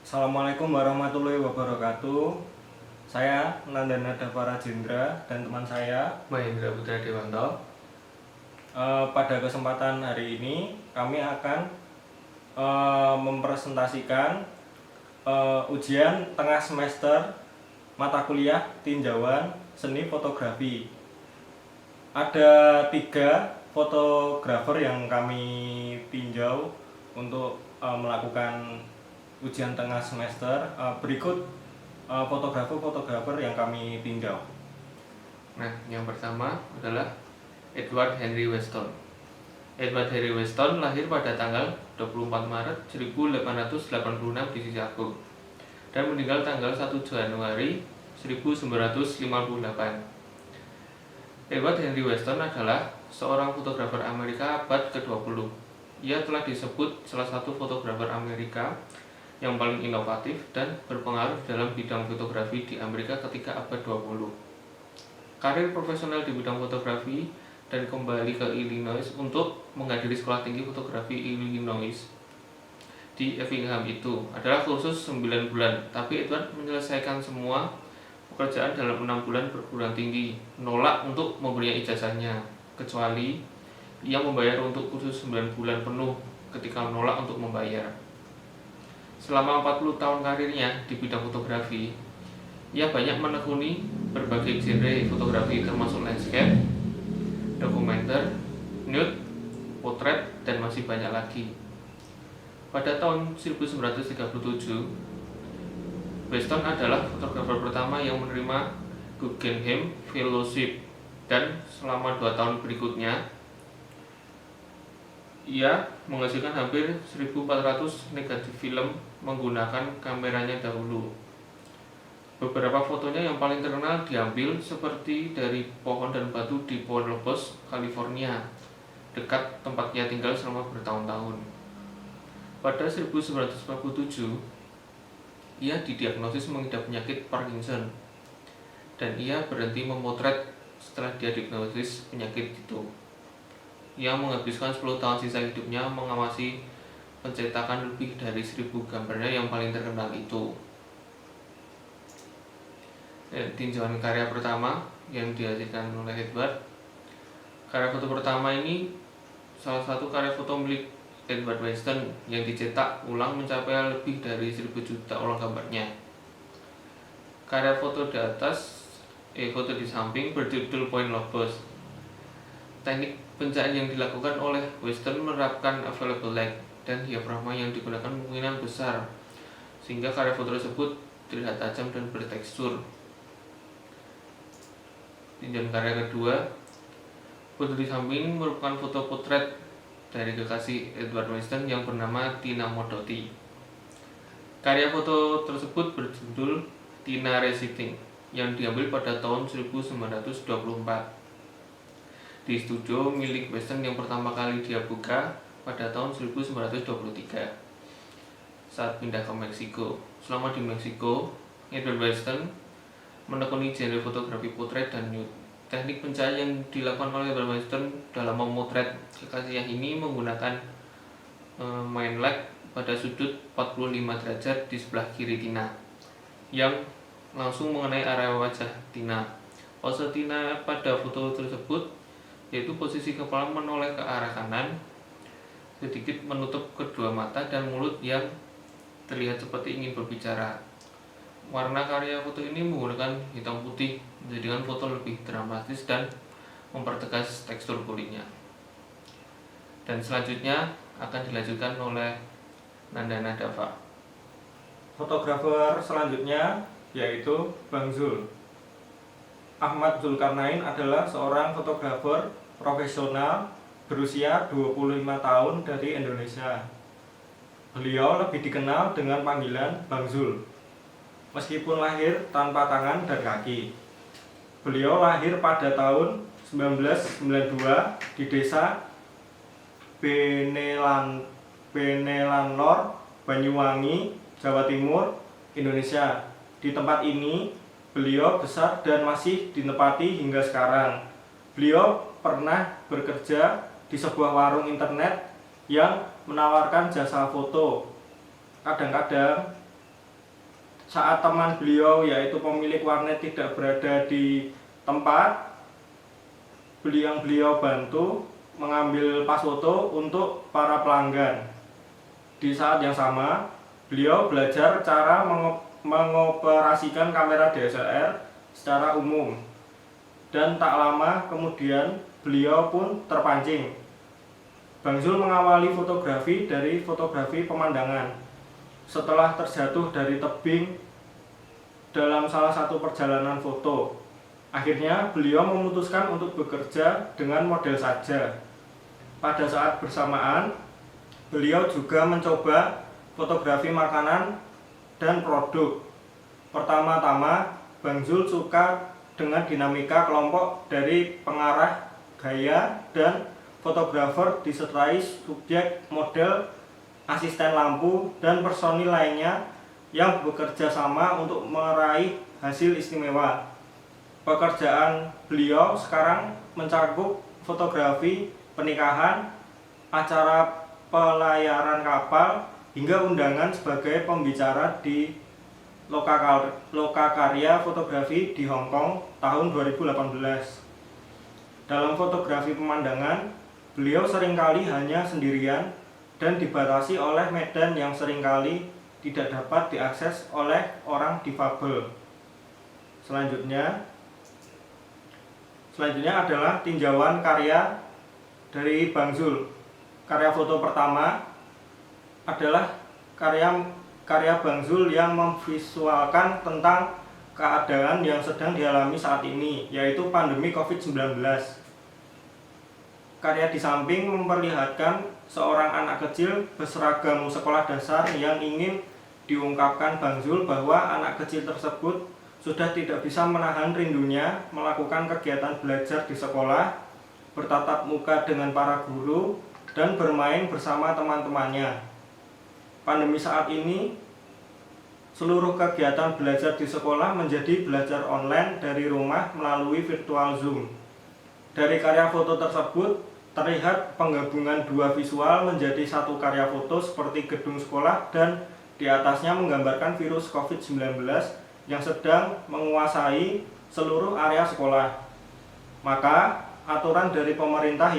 Assalamualaikum warahmatullahi wabarakatuh. Saya Nandana Davara Jendra dan teman saya Mahendra Putra Dewanto. pada kesempatan hari ini kami akan mempresentasikan ujian tengah semester mata kuliah tinjauan seni fotografi. Ada 3 fotografer yang kami tinjau untuk melakukan ujian tengah semester. Berikut fotografer yang kami tinjau. Nah, yang pertama adalah Edward Henry Weston. Edward Henry Weston lahir pada tanggal 24 Maret 1886 di Chicago dan meninggal tanggal 1 Januari 1958. Edward Henry Weston adalah seorang fotografer Amerika abad ke-20. Ia telah disebut salah satu fotografer Amerika yang paling inovatif dan berpengaruh dalam bidang fotografi di Amerika ketika abad 20. Karir profesional di bidang fotografi dan kembali ke Illinois untuk menghadiri sekolah tinggi fotografi Illinois di Effingham itu adalah kursus 9 bulan, tapi Edward menyelesaikan semua pekerjaan dalam 6 bulan perguruan tinggi, menolak untuk memberinya ijazahnya, kecuali ia membayar untuk kursus 9 bulan penuh ketika menolak untuk membayar. Selama 40 tahun karirnya di bidang fotografi, ia banyak menekuni berbagai genre fotografi termasuk landscape, dokumenter, nude, potret, dan masih banyak lagi. Pada tahun 1937, Weston adalah fotografer pertama yang menerima Guggenheim Fellowship, dan selama 2 tahun berikutnya ia menghasilkan hampir 1.400 negatif film menggunakan kameranya dahulu. Beberapa fotonya yang paling terkenal diambil seperti dari pohon dan batu di Port Lobos, California, dekat tempat ia tinggal selama bertahun-tahun. Pada 1947, ia didiagnosis mengidap penyakit Parkinson, dan ia berhenti memotret setelah dia diagnosis penyakit itu. Ia menghabiskan 10 tahun sisa hidupnya mengawasi pencetakan lebih dari 1.000 gambarnya yang paling terkenal itu. Tinjauan karya pertama yang dihasilkan oleh Edward. Karya foto pertama ini salah satu karya foto milik Edward Weston yang dicetak ulang mencapai lebih dari 1.000 juta ulang gambarnya. Karya foto di atas, foto di samping berjudul Point Lobos. Teknik pencahayaan yang dilakukan oleh Weston menerapkan available light dan diafragma yang digunakan kemungkinan besar sehingga karya foto tersebut terlihat tajam dan bertekstur. Tinjauan karya kedua, foto di samping merupakan foto potret dari kekasih Edward Weston yang bernama Tina Modotti. Karya foto tersebut berjudul Tina Reciting yang diambil pada tahun 1924 di studio milik Weston yang pertama kali dia buka pada tahun 1923 saat pindah ke Meksiko. Selama di Meksiko, Edward Weston menekuni genre fotografi potret dan nude. Teknik pencahayaan yang dilakukan oleh Edward Weston dalam memotret kekasihnya ini menggunakan main light pada sudut 45 derajat di sebelah kiri Tina yang langsung mengenai area wajah Tina. Pose Tina pada foto tersebut yaitu posisi kepala menoleh ke arah kanan, sedikit menutup kedua mata dan mulut yang terlihat seperti ingin berbicara. Warna karya foto ini menggunakan hitam putih, menjadikan foto lebih dramatis dan mempertegas tekstur kulitnya. Dan selanjutnya akan dilanjutkan oleh Nandana Dava. Fotografer selanjutnya yaitu Bang Zul. Ahmad Zulkarnain adalah seorang fotografer profesional berusia 25 tahun dari Indonesia. Beliau lebih dikenal dengan panggilan Bang Zul. Meskipun lahir tanpa tangan dan kaki. Beliau lahir pada tahun 1992 di desa Benelanlor, Banyuwangi, Jawa Timur, Indonesia. Di tempat ini beliau besar dan masih ditempati hingga sekarang. Beliau pernah bekerja di sebuah warung internet yang menawarkan jasa foto. Kadang-kadang saat teman beliau yaitu pemilik warnet tidak berada di tempat, beliau bantu mengambil pas foto untuk para pelanggan. Di saat yang sama, beliau belajar cara mengoperasikan kamera DSLR secara umum. Dan tak lama kemudian beliau pun terpancing. Bang Zul mengawali fotografi dari fotografi pemandangan. Setelah terjatuh dari tebing dalam salah satu perjalanan foto, akhirnya beliau memutuskan untuk bekerja dengan model saja. Pada saat bersamaan, beliau juga mencoba fotografi makanan dan produk. Pertama-tama, Bang Zul suka dengan dinamika kelompok dari pengarah gaya dan fotografer disertai subjek, model, asisten lampu, dan personil lainnya yang bekerja sama untuk meraih hasil istimewa. Pekerjaan beliau sekarang mencakup fotografi pernikahan, acara pelayaran kapal, hingga undangan sebagai pembicara di Lokakarya Fotografi di Hong Kong tahun 2018. Dalam fotografi pemandangan, beliau seringkali hanya sendirian dan dibatasi oleh medan yang seringkali tidak dapat diakses oleh orang difabel. Selanjutnya adalah tinjauan karya dari Bang Zul. Karya foto pertama adalah karya Bang Zul yang memvisualkan tentang keadaan yang sedang dialami saat ini, yaitu pandemi COVID-19. Karya di samping memperlihatkan seorang anak kecil berseragam sekolah dasar yang ingin diungkapkan Bang Zul bahwa anak kecil tersebut sudah tidak bisa menahan rindunya melakukan kegiatan belajar di sekolah, bertatap muka dengan para guru, dan bermain bersama teman-temannya. Pandemi saat ini, seluruh kegiatan belajar di sekolah menjadi belajar online dari rumah melalui virtual Zoom. Dari karya foto tersebut, terlihat penggabungan dua visual menjadi satu karya foto seperti gedung sekolah dan di atasnya menggambarkan virus COVID-19 yang sedang menguasai seluruh area sekolah. Maka, aturan dari pemerintah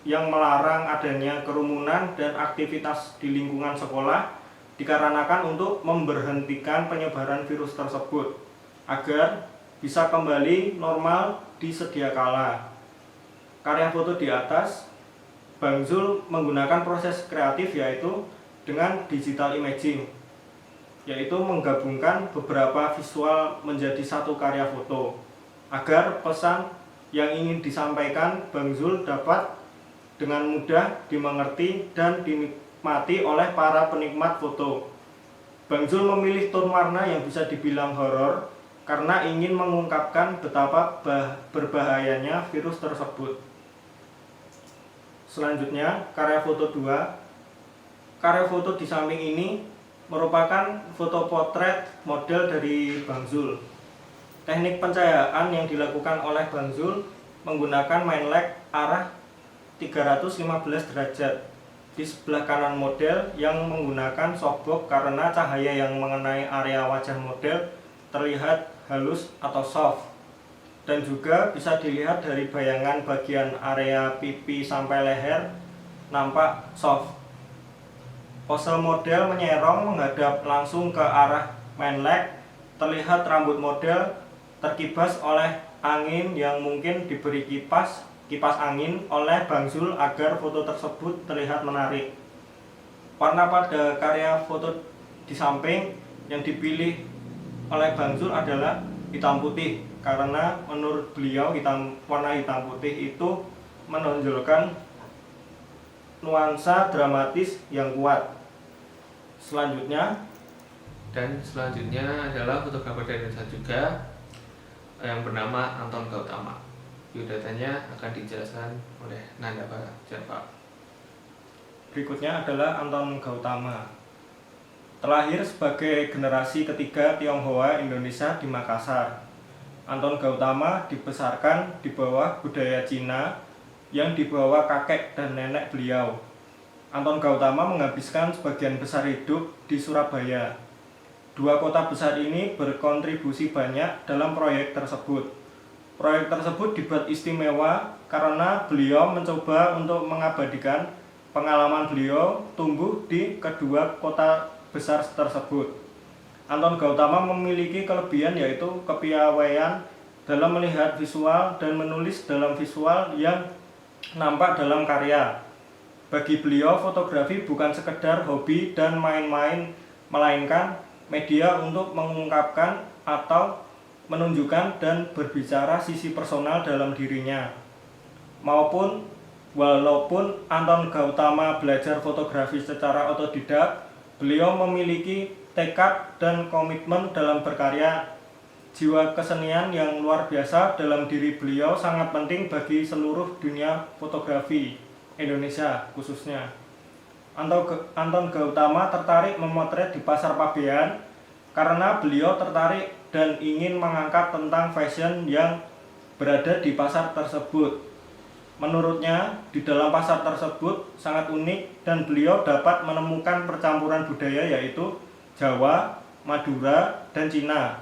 yang melarang adanya kerumunan dan aktivitas di lingkungan sekolah dikarenakan untuk memberhentikan penyebaran virus tersebut agar bisa kembali normal di sedia kala. Karya foto di atas, Bang Zul menggunakan proses kreatif yaitu dengan digital imaging, yaitu menggabungkan beberapa visual menjadi satu karya foto agar pesan yang ingin disampaikan Bang Zul dapat dengan mudah dimengerti dan dinikmati oleh para penikmat foto. Bang Zul memilih tone warna yang bisa dibilang horor karena ingin mengungkapkan betapa berbahayanya virus tersebut. Selanjutnya, karya foto 2. Karya foto di samping ini merupakan foto potret model dari Bang Zul. Teknik pencahayaan yang dilakukan oleh Bang Zul menggunakan main light arah 315 derajat di sebelah kanan model yang menggunakan softbox karena cahaya yang mengenai area wajah model terlihat halus atau soft, dan juga bisa dilihat dari bayangan bagian area pipi sampai leher nampak soft. Pose model menyerong menghadap langsung ke arah main light. Terlihat rambut model terkibas oleh angin yang mungkin diberi kipas angin oleh Bang Zul agar foto tersebut terlihat menarik. Warna pada karya foto di samping yang dipilih oleh Bang Zul adalah hitam putih karena menurut beliau warna hitam putih itu menonjolkan nuansa dramatis yang kuat. Selanjutnya adalah fotografer dari Indonesia juga yang bernama Anton Gautama. Biodatanya akan dijelaskan oleh Nanda Pak. Berikutnya adalah Anton Gautama. Terlahir sebagai generasi ketiga Tionghoa Indonesia di Makassar. Anton Gautama dibesarkan di bawah budaya Cina yang dibawa kakek dan nenek beliau. Anton Gautama menghabiskan sebagian besar hidup di Surabaya. Dua kota besar ini berkontribusi banyak dalam proyek tersebut. Proyek tersebut dibuat istimewa karena beliau mencoba untuk mengabadikan pengalaman beliau tumbuh di kedua kota besar tersebut. Anton Gautama memiliki kelebihan yaitu kepiawaian dalam melihat visual dan menulis dalam visual yang nampak dalam karya. Bagi beliau, fotografi bukan sekedar hobi dan main-main, melainkan media untuk mengungkapkan atau menunjukkan dan berbicara sisi personal dalam dirinya. Walaupun Anton Gautama belajar fotografi secara otodidak, beliau memiliki tekad dan komitmen dalam berkarya. Jiwa kesenian yang luar biasa dalam diri beliau sangat penting bagi seluruh dunia fotografi Indonesia khususnya. Anton Gautama tertarik memotret di Pasar Pabean karena beliau tertarik dan ingin mengangkat tentang fashion yang berada di pasar tersebut. Menurutnya, di dalam pasar tersebut sangat unik dan beliau dapat menemukan percampuran budaya yaitu Jawa, Madura, dan Cina.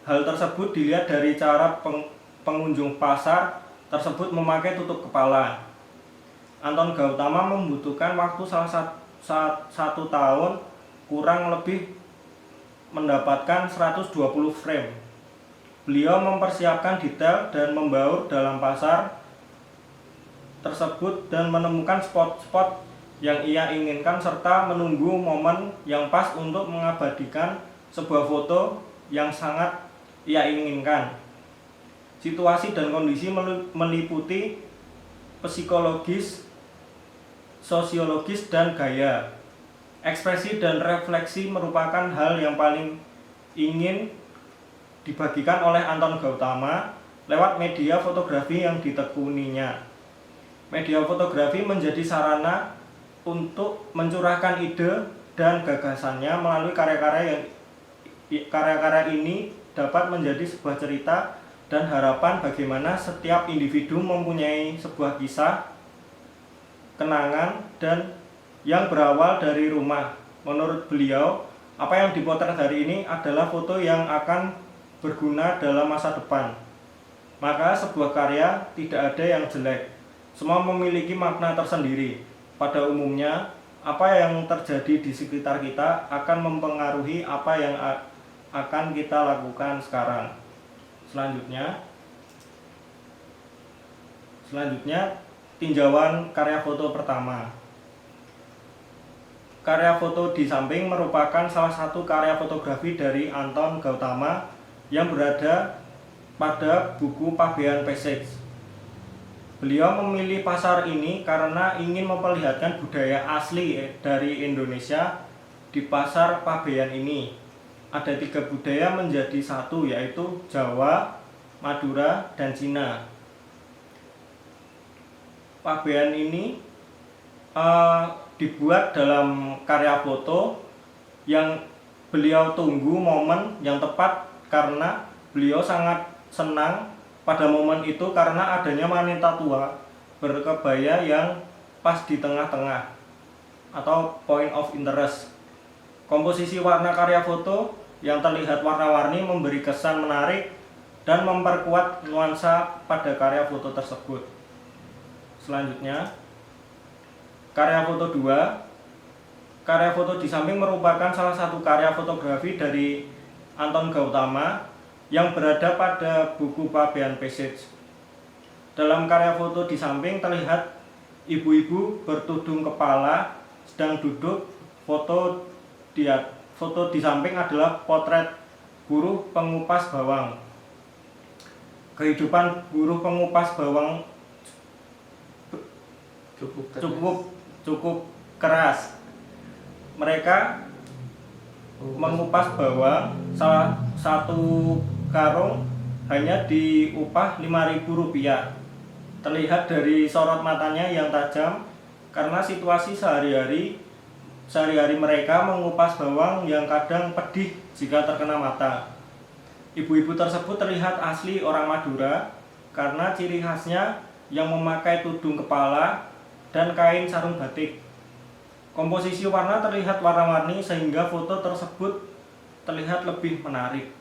Hal tersebut dilihat dari cara pengunjung pasar tersebut memakai tutup kepala. Anton Gautama membutuhkan waktu satu tahun kurang lebih mendapatkan 120 frame. Beliau mempersiapkan detail dan membaur dalam pasar tersebut dan menemukan spot-spot yang ia inginkan serta menunggu momen yang pas untuk mengabadikan sebuah foto yang sangat ia inginkan. Situasi dan kondisi meliputi psikologis, sosiologis, dan gaya. Ekspresi dan refleksi merupakan hal yang paling ingin dibagikan oleh Anton Gautama lewat media fotografi yang ditekuninya. Media fotografi menjadi sarana untuk mencurahkan ide dan gagasannya melalui karya-karya ini dapat menjadi sebuah cerita dan harapan bagaimana setiap individu mempunyai sebuah kisah, kenangan, dan yang berawal dari rumah. Menurut beliau, apa yang dipotret hari ini adalah foto yang akan berguna dalam masa depan. Maka sebuah karya tidak ada yang jelek, semua memiliki makna tersendiri. Pada umumnya, apa yang terjadi di sekitar kita akan mempengaruhi apa yang akan kita lakukan sekarang. Selanjutnya, tinjauan karya foto pertama. Karya foto di samping merupakan salah satu karya fotografi dari Anton Gautama yang berada pada buku Pabean Passage. Beliau memilih pasar ini karena ingin memperlihatkan budaya asli dari Indonesia di pasar Pabean ini. Ada 3 budaya menjadi satu, yaitu Jawa, Madura, dan Cina. Pabean ini dibuat dalam karya foto yang beliau tunggu momen yang tepat karena beliau sangat senang pada momen itu karena adanya wanita tua berkebaya yang pas di tengah-tengah atau point of interest. Komposisi warna karya foto yang terlihat warna-warni memberi kesan menarik dan memperkuat nuansa pada karya foto tersebut. Selanjutnya, karya foto 2. Karya foto di samping merupakan salah satu karya fotografi dari Anton Gautama yang berada pada buku Pabean Passage. Dalam karya foto di samping terlihat ibu-ibu bertudung kepala sedang duduk. Foto di samping adalah potret buruh pengupas bawang. Kehidupan buruh pengupas bawang cukup keras. Mereka mengupas bawang, salah satu karung hanya diupah Rp5.000. Terlihat dari sorot matanya yang tajam karena situasi sehari-hari mereka mengupas bawang yang kadang pedih jika terkena mata. Ibu-ibu tersebut terlihat asli orang Madura karena ciri khasnya yang memakai tudung kepala dan kain sarung batik. Komposisi warna terlihat warna-warni sehingga foto tersebut terlihat lebih menarik.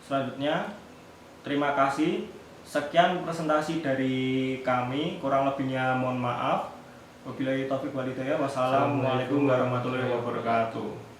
Selanjutnya, terima kasih. Sekian presentasi dari kami, kurang lebihnya mohon maaf. Wabillahi taufiq wal hidayah. Wassalamualaikum warahmatullahi wabarakatuh.